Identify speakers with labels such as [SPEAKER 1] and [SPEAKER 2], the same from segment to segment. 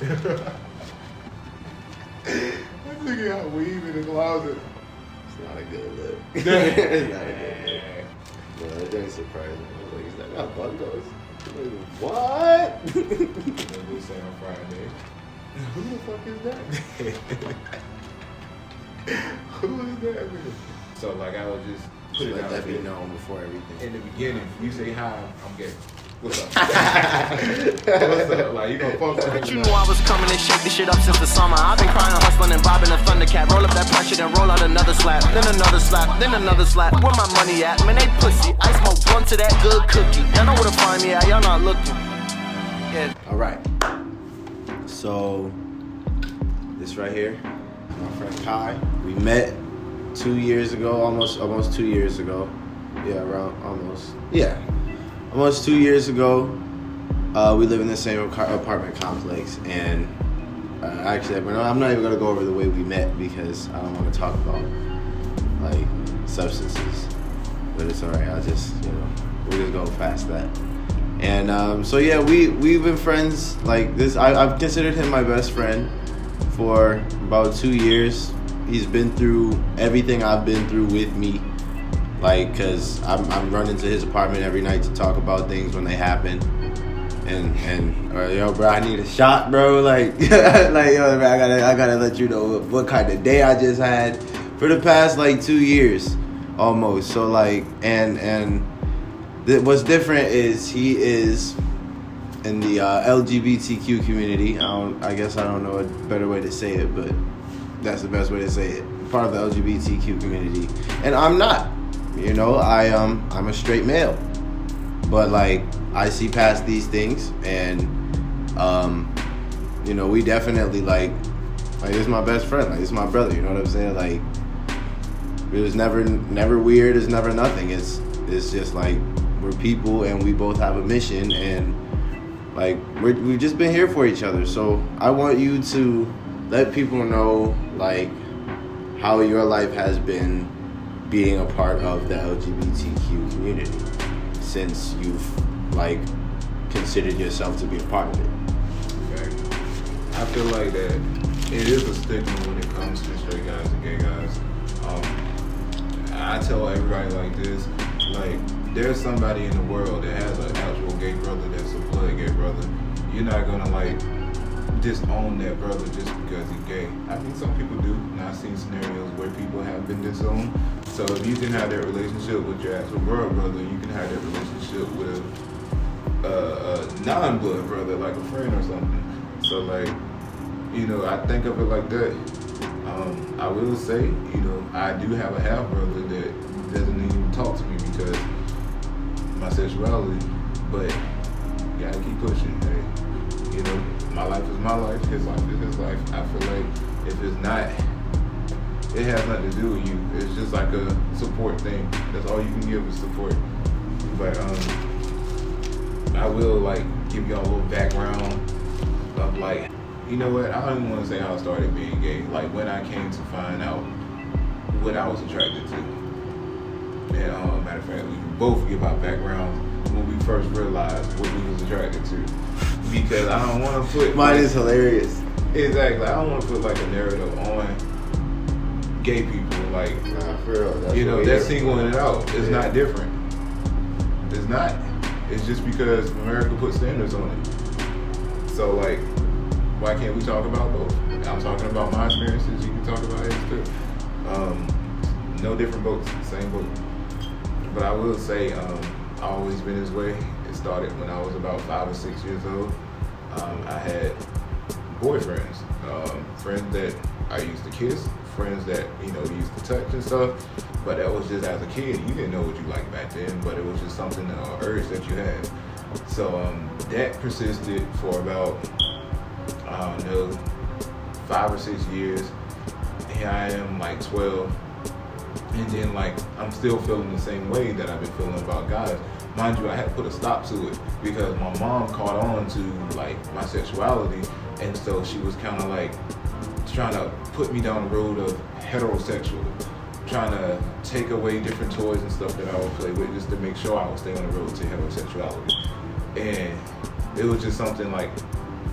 [SPEAKER 1] Look at how weave in the closet.
[SPEAKER 2] It's not a good look.
[SPEAKER 1] It's
[SPEAKER 2] not a good look. No, that didn't surprise me. I was like, is that got bundles? Like, what?
[SPEAKER 1] They say on Friday. Who the fuck is that? Who is that? So like I would just put it
[SPEAKER 2] let
[SPEAKER 1] out
[SPEAKER 2] that be
[SPEAKER 1] there.
[SPEAKER 2] known before everything.
[SPEAKER 1] In the beginning, you say hi, I'm gay. What's up? What's up? Like, you gonna fuck with
[SPEAKER 3] But you knew I was coming and shake this shit up since the summer. I've been crying, hustling and bobbing a Thundercat. Roll up that pressure, then roll out another slap. Then another slap, then another slap. Where my money at? Man, they pussy. I smoke blunt to that good cookie. Y'all know where to find me at, y'all not looking. Yeah.
[SPEAKER 2] Alright. So, this right here is my friend Khai. We met 2 years ago, almost 2 years ago. Yeah, almost 2 years ago. We live in the same apartment complex, and actually, I'm not even gonna go over the way we met because I don't want to talk about like substances. But it's alright. I'll just we'll just go past that. And so yeah, we've been friends like this. I've considered him my best friend for about 2 years. He's been through everything I've been through with me. Like, cause I'm running to his apartment every night to talk about things when they happen, and yo, bro, I need a shot, bro. Like, like, yo, bro, I gotta let you know what kind of day I just had for the past like 2 years, almost. So like, and what's different is he is in the LGBTQ community. I guess I don't know a better way to say it, but that's the best way to say it. Part of the LGBTQ community, and I'm not. I'm a straight male, but like I see past these things, and we definitely like this is my best friend, like this is my brother. You know what I'm saying? Like it was never weird. It's never nothing. It's just like we're people, and we both have a mission, and like we've just been here for each other. So I want you to let people know like how your life has been being a part of the LGBTQ community since you've like considered yourself to be a part of it.
[SPEAKER 1] Okay. I feel like that it is a stigma when it comes to straight guys and gay guys. I tell everybody like this, like there's somebody in the world that has an actual gay brother that's a blood gay brother. You're not gonna like disown that brother just because he's gay. I mean, some people do, and I've seen scenarios where people have been disowned. So if you can have that relationship with your actual blood brother, you can have that relationship with a non-blood brother, like a friend or something. So like, I think of it like that. I will say, I do have a half brother that doesn't even talk to me because my sexuality, but you gotta keep pushing. Hey, my life is my life, his life is his life. I feel like if it's not, it has nothing to do with you. It's just like a support thing. That's all you can give is support. But I will like give y'all a little background of like, you know what? I don't even want to say how I started being gay. Like when I came to find out what I was attracted to. And matter of fact, we can both give our backgrounds when we first realized what we was attracted to. Because I don't want to put...
[SPEAKER 2] Mine is hilarious.
[SPEAKER 1] Exactly. I don't want to put like a narrative on gay people. Like,
[SPEAKER 2] nah, for real.
[SPEAKER 1] They're singling it out. It's not different. It's not. It's just because America put standards on it. So like, why can't we talk about both? I'm talking about my experiences. You can talk about his too. No different boats, same boat. But I will say, I've always been this way. It started when I was about 5 or 6 years old. I had boyfriends, friends that I used to kiss, friends that used to touch and stuff. But that was just as a kid. You didn't know what you liked back then, but it was just something, urge that you had. So that persisted for about 5 or 6 years. Here I am, like 12. And then like I'm still feeling the same way that I've been feeling about guys. Mind you, I had to put a stop to it because my mom caught on to like my sexuality, and so she was kind of like trying to put me down the road of heterosexual, trying to take away different toys and stuff that I would play with just to make sure I would stay on the road to heterosexuality. And it was just something like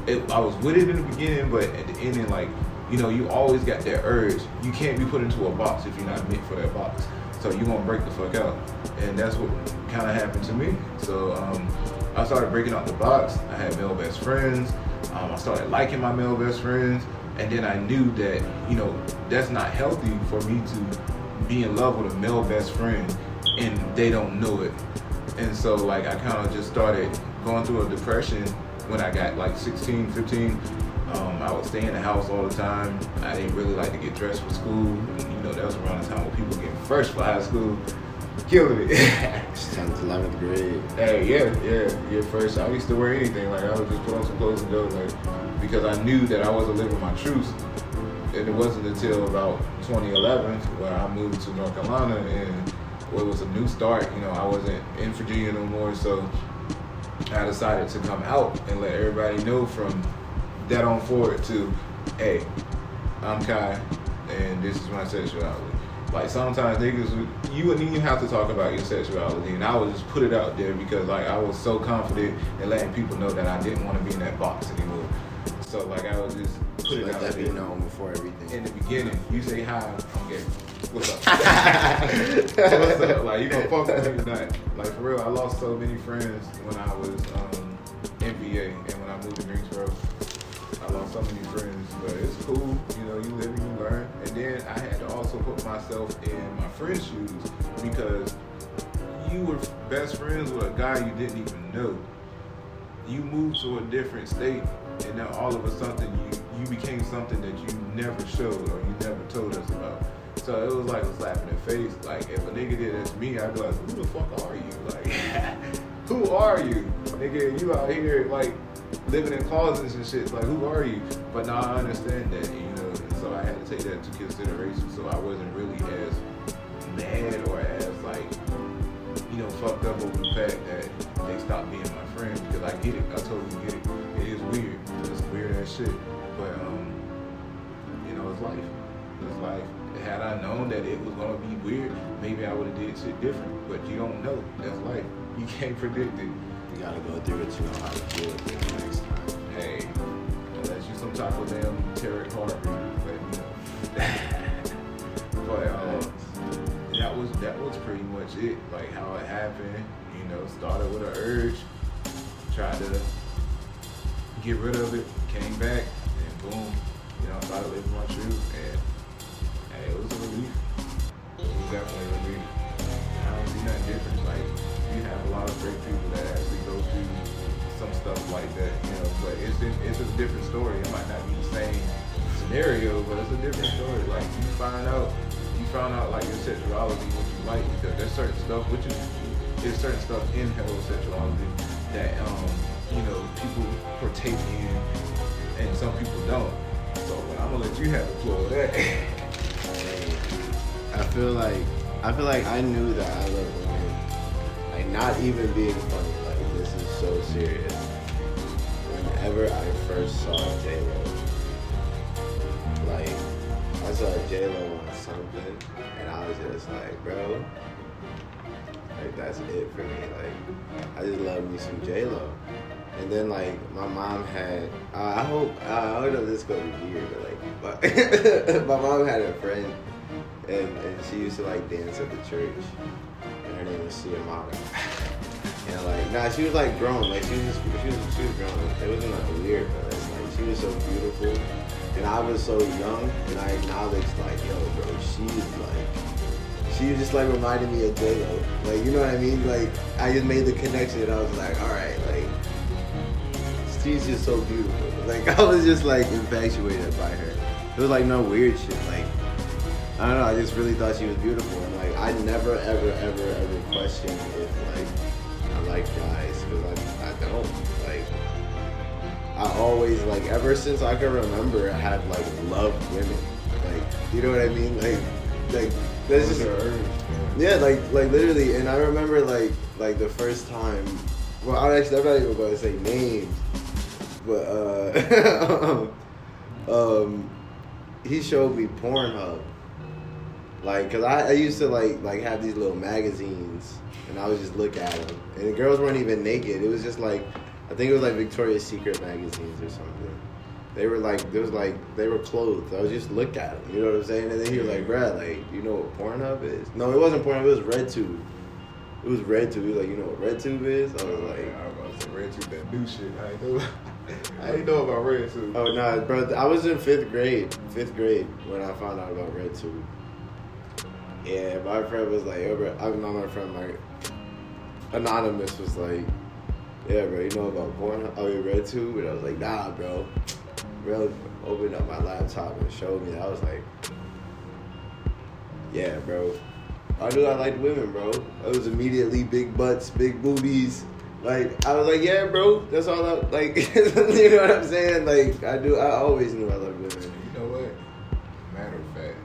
[SPEAKER 1] I was with it in the beginning, but at the ending, like, you know, you always got that urge. You can't be put into a box if you're not meant for that box. So you won't break the fuck out. And that's what kind of happened to me. So I started breaking out the box. I had male best friends. I started liking my male best friends. And then I knew that, you know, that's not healthy for me to be in love with a male best friend and they don't know it. And so, like, I kind of just started going through a depression when I got like 16, 15. I would stay in the house all the time. I didn't really like to get dressed for school. And, you know, that was around the time when people getting fresh for high school. Killing it.
[SPEAKER 2] 10th, 11th grade.
[SPEAKER 1] Hey, yeah, first. I used to wear anything. Like, I would just put on some clothes and go, like, because I knew that I wasn't living my truth. And it wasn't until about 2011 where I moved to North Carolina and it was a new start. You know, I wasn't in Virginia no more, so I decided to come out and let everybody know from that on forward to, hey, I'm Khai, and this is my sexuality. Like, sometimes niggas, you wouldn't even have to talk about your sexuality, and I would just put it out there because, like, I was so confident in letting people know that I didn't want to be in that box anymore. So, like, I would just put it out there.
[SPEAKER 2] Let that be known before everything.
[SPEAKER 1] In the beginning, you say hi, I'm gay. What's up? What's up? Like, you gonna fuck with me tonight? Like, for real, I lost so many friends when I was in VA and when I moved to Greensboro. I lost so many friends, but it's cool. You know, you live and you learn. And then I had to also put myself in my friend's shoes because you were best friends with a guy you didn't even know. You moved to a different state, and now all of a sudden you became something that you never showed or you never told us about. So it was like a slap in the face. Like, if a nigga did that to me, I'd be like, who the fuck are you? Like, who are you? Nigga, you out here, like, living in closets and shit. Like, who are you? But now I understand that, you know, and so I had to take that into consideration. So I wasn't really as mad or as, like, you know, fucked up over the fact that they stopped being my friend, because I get it. I totally get it. It is weird. It's weird as shit. But, you know, it's life. It's life. Had I known that it was gonna be weird, maybe I would have did shit different. But you don't know. That's life. You can't predict it.
[SPEAKER 2] You gotta go through it to know how to deal with it next time.
[SPEAKER 1] Hey, unless you some type of damn tarot card reader, but you know. But that was pretty much it. Like, how it happened. You know, started with an urge, tried to get rid of it, came back, and boom, you know, I started living my truth, and hey, it was a relief. It was definitely a relief. I don't see nothing different. Like, you have a lot of great people that actually go through some stuff like that, you know, but it's a different story. It might not be the same scenario, but it's a different story. Like, you found out like your sexuality, what you like, because there's certain stuff, there's certain stuff in heterosexuality that, you know, people partake in and some people don't. So I'm gonna let you have the floor of that.
[SPEAKER 2] I feel like I knew that I love women. Like, not even being funny, like, this is so serious. Whenever I first saw J-Lo, like, I saw J-Lo on something, and I was just like, bro, like, that's it for me. Like, I just love me some J-Lo. And then, like, my mom had, I know this is gonna be weird, but, like, my mom had a friend, and she used to, like, dance at the church, and her name was Siamata. And, like, nah, she was, like, grown, like, she was grown. It wasn't, like, weird, but it's, like, she was so beautiful, and I was so young, and I acknowledged, like, yo, bro, she just, like, reminded me of J-Lo. Like, you know what I mean? Like, I just made the connection, and I was like, all right, like, she's just so beautiful. Like, I was just, like, infatuated by her. It was, like, no weird shit. Like, I don't know, I just really thought she was beautiful. And, like, I never, ever questioned if, like, I like guys, because I don't. Like, I always, like, ever since I can remember, I have, like, loved women. Like, you know what I mean? Like, that's just, yeah, like, literally. And I remember, like, the first time, well, I'm not even going to say names, but, he showed me Pornhub. Like, cause I used to like have these little magazines, and I would just look at them, and the girls weren't even naked. It was just like I think it was like Victoria's Secret magazines or something. They were like, they were clothed. I was just look at them, you know what I'm saying? And then he was like, bruh, like, you know what Pornhub is? No, it wasn't Pornhub, it was RedTube. It was RedTube. He was like, you know what RedTube is? I was like,
[SPEAKER 1] I was about to say RedTube, that new shit. I ain't know about RedTube.
[SPEAKER 2] oh nah, bro, I was in 5th grade when I found out about RedTube. Yeah, my friend was like, yo, bro, I'm not my friend, like, Anonymous was like, yeah, bro, you know about Pornhub? Oh, you RedTube? And I was like, nah, bro. Bro opened up my laptop and showed me. I was like, yeah, bro. I knew I liked women, bro. I was immediately big butts, big boobies. Like, I was like, yeah, bro. That's all I, like, you know what I'm saying? Like, I always knew I loved women.
[SPEAKER 1] You know what? Matter of fact,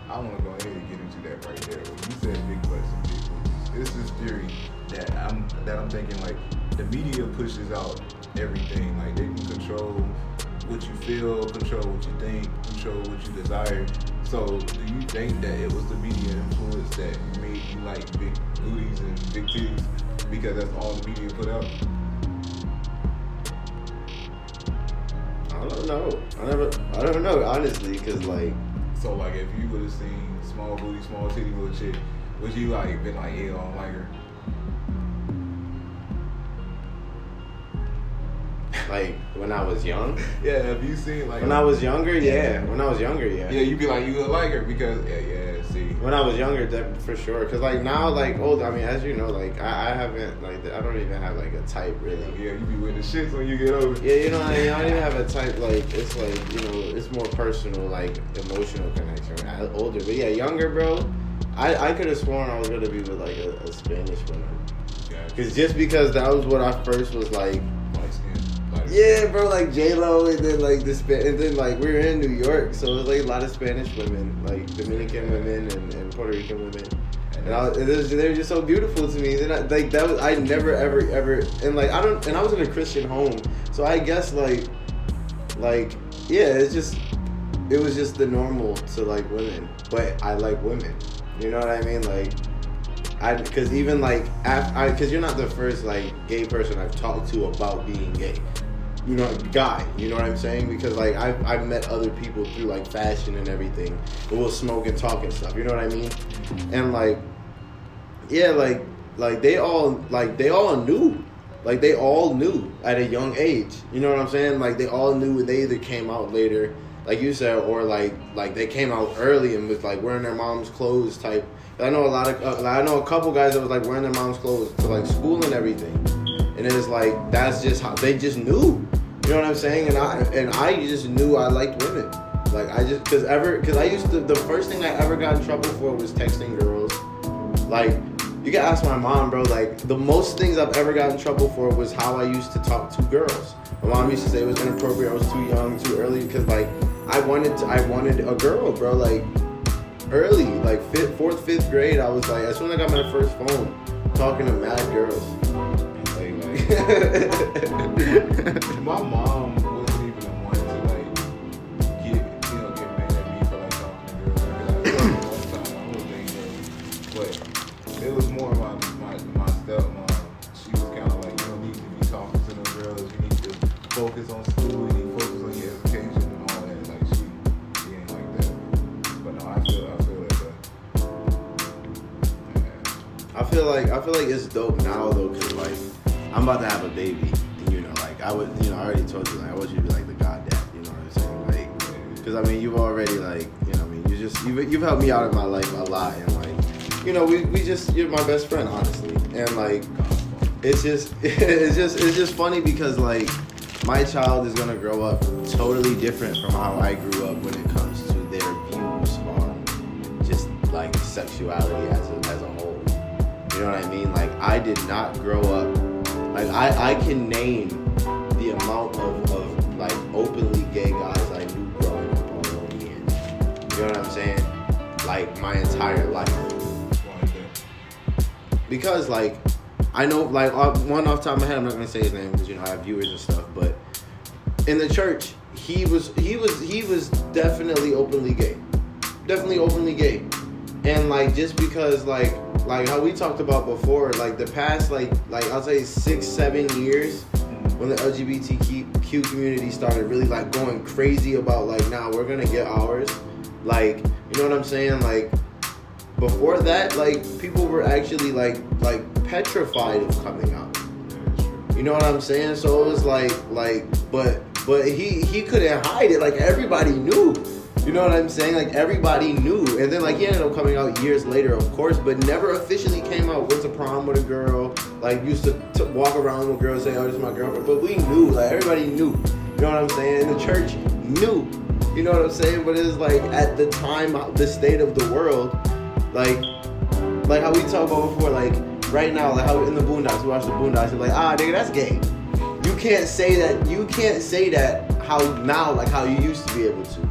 [SPEAKER 1] I want to go ahead and get into that right there. When you said big butts and big boobies, it's this theory that I'm thinking, like, the media pushes out everything. Like, they can control what you feel, control what you think, control what you desire. So, do you think that it was the media influence that made you like big booties and big titties because that's all the media put out?
[SPEAKER 2] I don't know. I don't know, honestly, because, like...
[SPEAKER 1] So, like, if you would have seen small booty, small titty little chick, would you, like, been like, yeah, I don't like her?
[SPEAKER 2] Like, when I was young?
[SPEAKER 1] Yeah, have you seen, like...
[SPEAKER 2] When I was younger, yeah. When I was younger, yeah.
[SPEAKER 1] Yeah, you'd be like, you would like her because, yeah, see.
[SPEAKER 2] When I was younger, for sure. Because, like, now, like, old, I mean, as you know, like, I haven't, like, I don't even have, like, a type, really.
[SPEAKER 1] Yeah, you be with the shits when you get older.
[SPEAKER 2] Yeah, you know what I mean? I don't even have a type, like, it's, like, you know, it's more personal, like, emotional connection when I was older. But, yeah, younger, bro, I could have sworn I was going to be with, like, a Spanish woman. Because just because that was what I first was, like... Yeah, bro, like J-Lo, and then like like we were in New York, so it was like a lot of Spanish women, like Dominican women and Puerto Rican women, and they were just so beautiful to me. Then I never ever, and like I was in a Christian home, so I guess like yeah, it was just the normal to like women, but I like women, you know what I mean, like. Because even like, because you're not the first like gay person I've talked to about being gay, you know, guy. You know what I'm saying? Because like I've met other people through like fashion and everything, and we'll smoke and talk and stuff. You know what I mean? And like, yeah, like they all knew, like they all knew at a young age. You know what I'm saying? Like they all knew, and they either came out later, like you said, or like they came out early and was like wearing their mom's clothes type. I know a couple guys that was like wearing their mom's clothes to like school and everything, and it's like that's just how they just knew, you know what I'm saying? And I just knew I liked women, like because I used to, the first thing I ever got in trouble for was texting girls. Like you can ask my mom, bro. Like the most things I've ever got in trouble for was how I used to talk to girls. My mom used to say it was inappropriate. I was too young, too early, because like I wanted a girl, bro. Like. Early, like 4th, 5th grade, I was like, as soon as I got my first phone, talking to mad girls.
[SPEAKER 1] My mom wasn't even the one to like get mad at me for like talking to girls. One time I was dating girls, but it was more my stepmom. She was kind of like, you don't need to be talking to no girls. You need to focus on school. You need to focus on your education and all that. Like she ain't like that. But no, I feel like that.
[SPEAKER 2] I feel like it's dope now though, cause like I'm about to have a baby, and you know, like I already told you, like I want you to be like the goddad, you know what I'm saying, like, cause I mean you've already like, you know, what I mean you've helped me out in my life a lot, and like, you know, you're my best friend, honestly, and like it's just funny because like my child is gonna grow up totally different from how I grew up when it comes to their views on just like sexuality as a whole. You know what I mean? Like I did not grow up, like I can name the amount of like openly gay guys I knew growing up on one year. You know what I'm saying? Like my entire life. Because like I know, like one off the top of my head, I'm not gonna say his name because you know I have viewers and stuff, but in the church he was definitely openly gay. And like just because like how we talked about before, like the past like I'll say 6-7 years, when the LGBTQ community started really like going crazy about like, nah, we're gonna get ours. Like, you know what I'm saying? Like, before that, like, people were actually like petrified of coming out. You know what I'm saying? So it was but he couldn't hide it. Like, everybody knew. You know what I'm saying? Like, everybody knew. And then, like, he ended up coming out years later, of course, but never officially came out, went to prom with a girl, like, used to walk around with girls saying, oh, this is my girlfriend. But we knew. Like, everybody knew. You know what I'm saying? And the church knew. You know what I'm saying? But it's like, at the time, the state of the world, like how we talked about before, like, right now, like how in the Boondocks, we watch the Boondocks, and like, nigga, that's gay. You can't say that how now, like how you used to be able to. You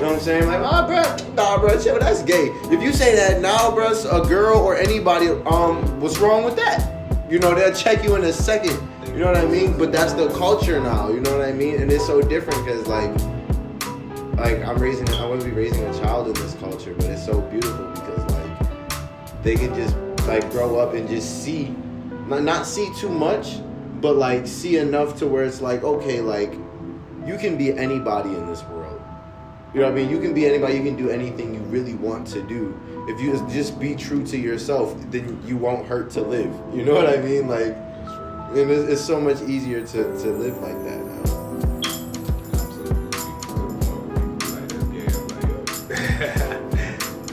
[SPEAKER 2] know what I'm saying? Like, bro, chill, that's gay. If you say that now, bro, a girl or anybody, what's wrong with that? You know, they'll check you in a second. You know what I mean? But that's the culture now. You know what I mean? And it's so different because, like I want to be raising a child in this culture, but it's so beautiful because, like, they can just, like, grow up and just see, not see too much, but, like, see enough to where it's like, okay, like, you can be anybody in this world. You know what I mean? You can be anybody, you can do anything you really want to do. If you just be true to yourself, then you won't hurt to live. You know what I mean? Like, and it's so much easier to live like that now.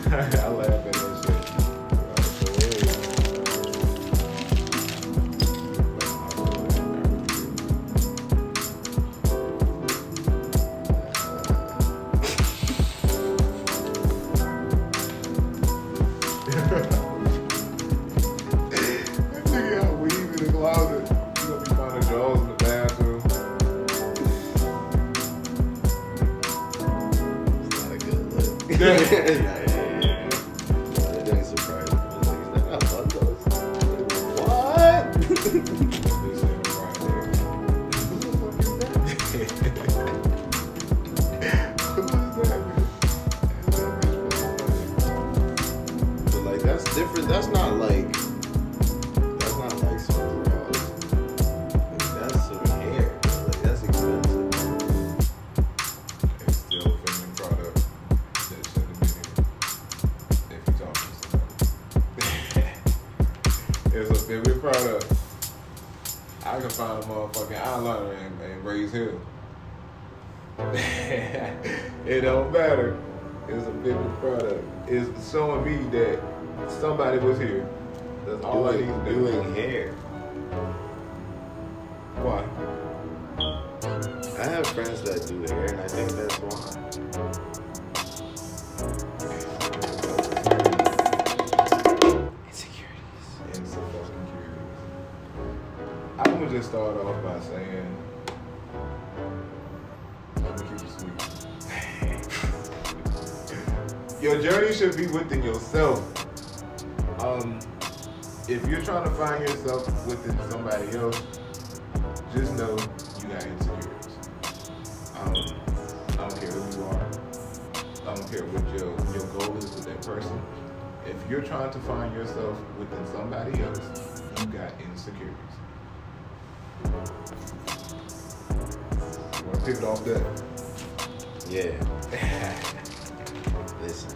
[SPEAKER 1] I laugh at that shit. Nigga got weave in the closet. You gonna be finding drawers in the bathroom.
[SPEAKER 2] It's not a good look. Different. That's not like some draws. That's some hair. Like, that's expensive.
[SPEAKER 1] It's still a feminine product that shouldn't be if you talk to somebody. It's a feminine product. I can find a motherfucking eyeliner and raise hell. It don't matter. It's a feminine product. It's showing me that somebody was here. That's all I need to do.
[SPEAKER 2] Doing hair.
[SPEAKER 1] Why?
[SPEAKER 2] I have friends that do hair, and I think that's why.
[SPEAKER 1] Insecurities. I'm gonna just start off by saying, I'm gonna keep it sweet. Your journey should be within yourself. If you're trying to find yourself within somebody else, just know you got insecurities. I don't care who you are. I don't care what your goal is with that person. If you're trying to find yourself within somebody else, you got insecurities. You want to pivot off that?
[SPEAKER 2] Yeah. Listen.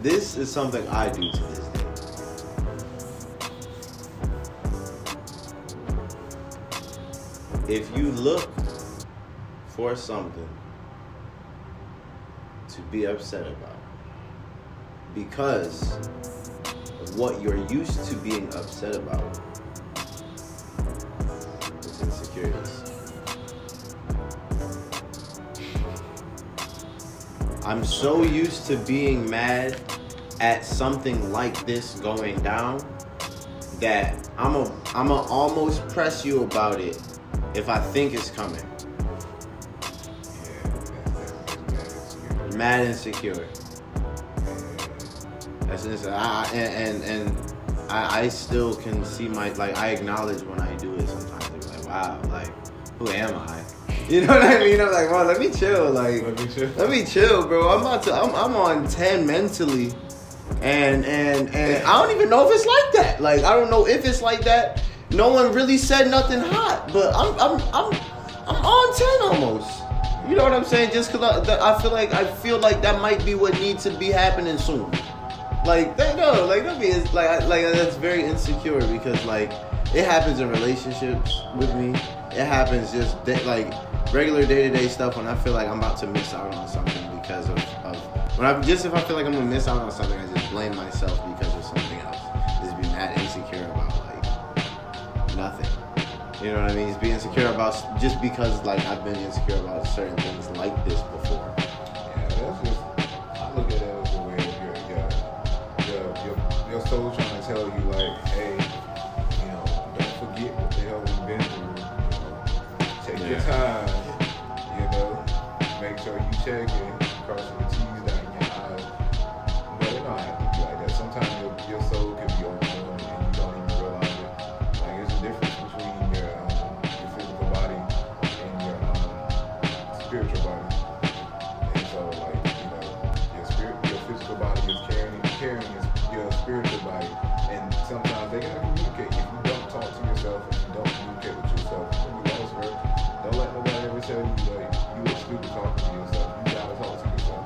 [SPEAKER 2] This is something I do to this day. If you look for something to be upset about because of what you're used to being upset about, it's insecurities. I'm so used to being mad at something like this going down that I'ma almost press you about it if I think it's coming.
[SPEAKER 1] Yeah,
[SPEAKER 2] Mad insecure. That's insane. I still can see I acknowledge when I do it sometimes. I'm like, wow, like, who am I? You know what I mean? I'm like, well, let me chill. Like, let me chill, bro. I'm on 10 mentally, And I don't even know if it's like that. Like, I don't know if it's like that. No one really said nothing hot, but I'm on 10 almost. You know what I'm saying? Just because I feel like that might be what needs to be happening soon. Like, that's very insecure because, like, it happens in relationships with me. It happens just like regular day-to-day stuff when I feel like I'm about to miss out on something because of if I feel like I'm gonna miss out on something, I just blame myself because of something else. Just be mad insecure about like nothing. You know what I mean? Just be insecure about just because like I've been insecure about certain things like this before.
[SPEAKER 1] Yeah, that's just, I look at it as a way of your soul trying to tell you like, hey, you know, don't forget what the hell we've been through. You know, take your time, you know, make sure you check it, cross your T's, dot your I's. But it don't have to be like that. Sometimes your soul can be overwhelmed and you don't even realize it. Like, there's a difference between your physical body and your spiritual body. And so, like, you know, your physical body is carrying your spiritual body. And sometimes they gotta communicate. If you don't talk to yourself, if you don't communicate with yourself, you lost her. Don't let nobody ever tell you like you look stupid talking to yourself. You gotta talk to yourself.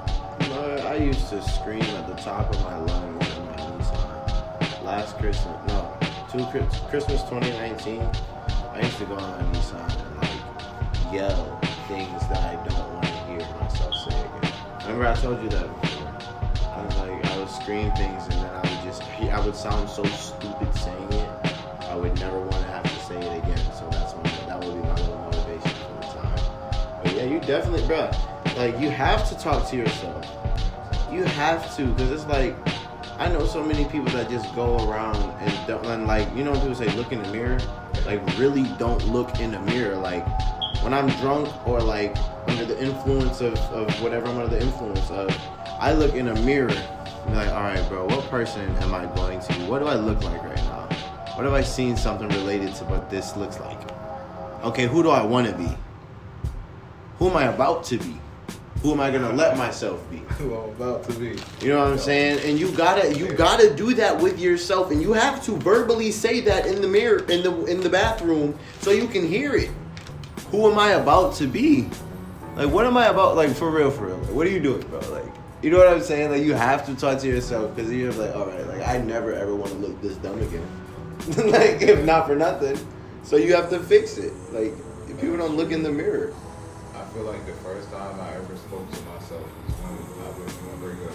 [SPEAKER 2] I used to scream at the top of my lungs in my Nissan. Last Christmas, Christmas 2019, I used to go on my Nissan and like yell things that I don't want to hear myself say again. Remember I told you that before? I would scream things and then I would sound so stupid saying it. I would never want to have to say it again. So that would be my little motivation for the time. But yeah, you definitely, bro. Like, you have to talk to yourself. You have to, because it's like, I know so many people that just go around and like, you know when people say look in the mirror? Like, really don't look in the mirror. Like, when I'm drunk or like under the influence of whatever I'm under the influence of, I look in a mirror and be like, all right, bro, what person am I going to be? What do I look like right now? What have I seen something related to what this looks like? Okay, who do I want to be? Who am I about to be? Who am I gonna let myself be?
[SPEAKER 1] Who I'm about to be.
[SPEAKER 2] You know what I'm saying? And you gotta do that with yourself, and you have to verbally say that in the mirror, in the bathroom, so you can hear it. Who am I about to be? Like, what am I about? Like, for real. Like, what are you doing, bro? Like, you know what I'm saying? Like, you have to talk to yourself because you're like, all right, like, I never ever want to look this dumb again. Like, if not for nothing. So you have to fix it. Like, if people don't look in the mirror.
[SPEAKER 1] I feel like the first time I ever spoke to myself was when I was in my breakup.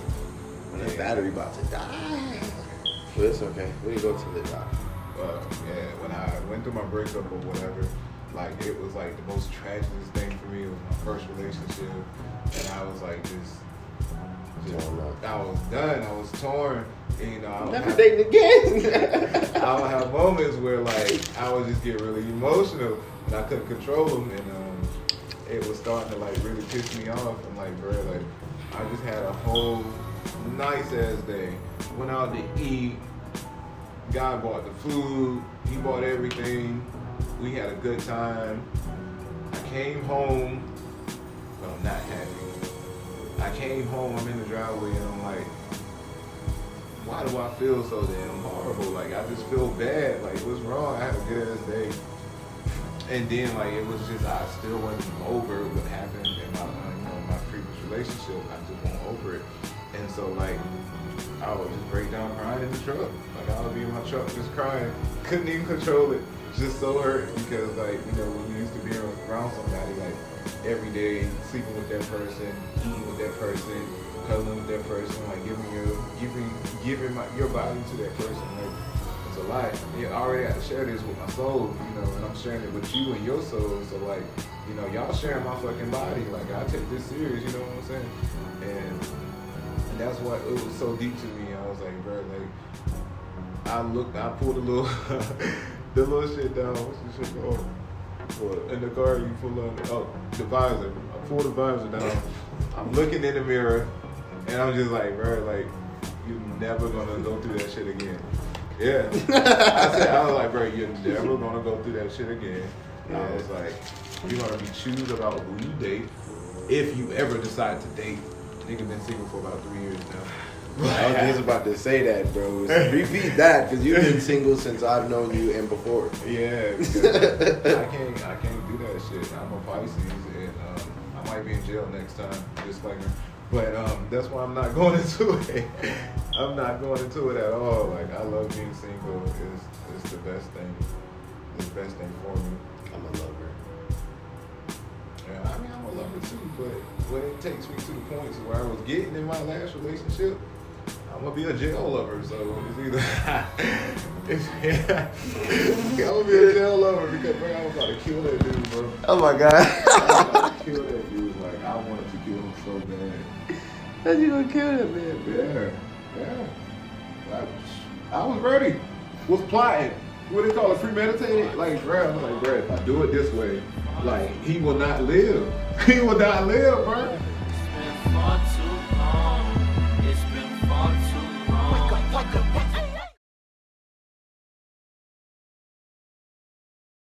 [SPEAKER 2] When the battery about to die. But it's okay. We can go to the doc.
[SPEAKER 1] Yeah, when I went through my breakup or whatever, like, it was like the most tragic thing for me. It was my first relationship, and I was like, I was done. I was torn. And, you know, I
[SPEAKER 2] never dating again.
[SPEAKER 1] I would have moments where like I would just get really emotional and I couldn't control them, and it was starting to like really piss me off. And like, bro, like I just had a whole nice ass day. Went out to eat. Guy bought the food. He bought everything. We had a good time. I came home, but I'm not happy. I came home, I'm in the driveway, and I'm like, why do I feel so damn horrible? Like, I just feel bad. Like, what's wrong? I had a good ass day. And then, like, it was just, I still wasn't over what happened in my previous relationship. I just wasn't over it. And so, like, I would just break down crying in the truck. Like, I would be in my truck just crying. Couldn't even control it. Just so hurt because, like, you know, when you used to be around somebody, like, every day, sleeping with that person, eating with that person, cuddling with that person, like giving your body to that person, like, it's a lot. I already have to share this with my soul, you know, and I'm sharing it with you and your soul. So like, you know, y'all sharing my fucking body. Like, I take this serious, you know what I'm saying? And that's what it was so deep to me. I was like, bro, like, I pulled a little the little shit down. What's the shit called? In the car, you pull on the visor. I pull the visor down. I'm looking in the mirror, and I'm just like, bro, like, you're never gonna go through that shit again. Yeah. I was like, bro, you're never gonna go through that shit again. And I was like, you're gonna be choose about who you date, if you ever decide to date. Nigga been single for about 3 years now.
[SPEAKER 2] I was just about to say that, bro. Repeat that, because you've been single since I've known you and before.
[SPEAKER 1] Yeah, because I can't do that shit. I'm a Pisces, and I might be in jail next time. Disclaimer. But that's why I'm not going into it. I'm not going into it at all. Like, I love being single. It's the best thing. It's the best thing for me.
[SPEAKER 2] I'm a lover.
[SPEAKER 1] Yeah, I mean, I'm a lover too, but when it takes me to the point to where I was getting in my last relationship, I'm gonna be a jail lover. So it's either I'm gonna be a jail lover because bro, I was about to kill that dude, bro.
[SPEAKER 2] Oh my God.
[SPEAKER 1] I was about to kill that dude. Like, I wanted to kill him so bad.
[SPEAKER 2] How'd you gonna kill that man, bro?
[SPEAKER 1] Yeah. I was ready. Was plotting. What they call it, premeditated? Like, bro, I was like, bro, if I do it this way, like, he will not live. He will not live, bro.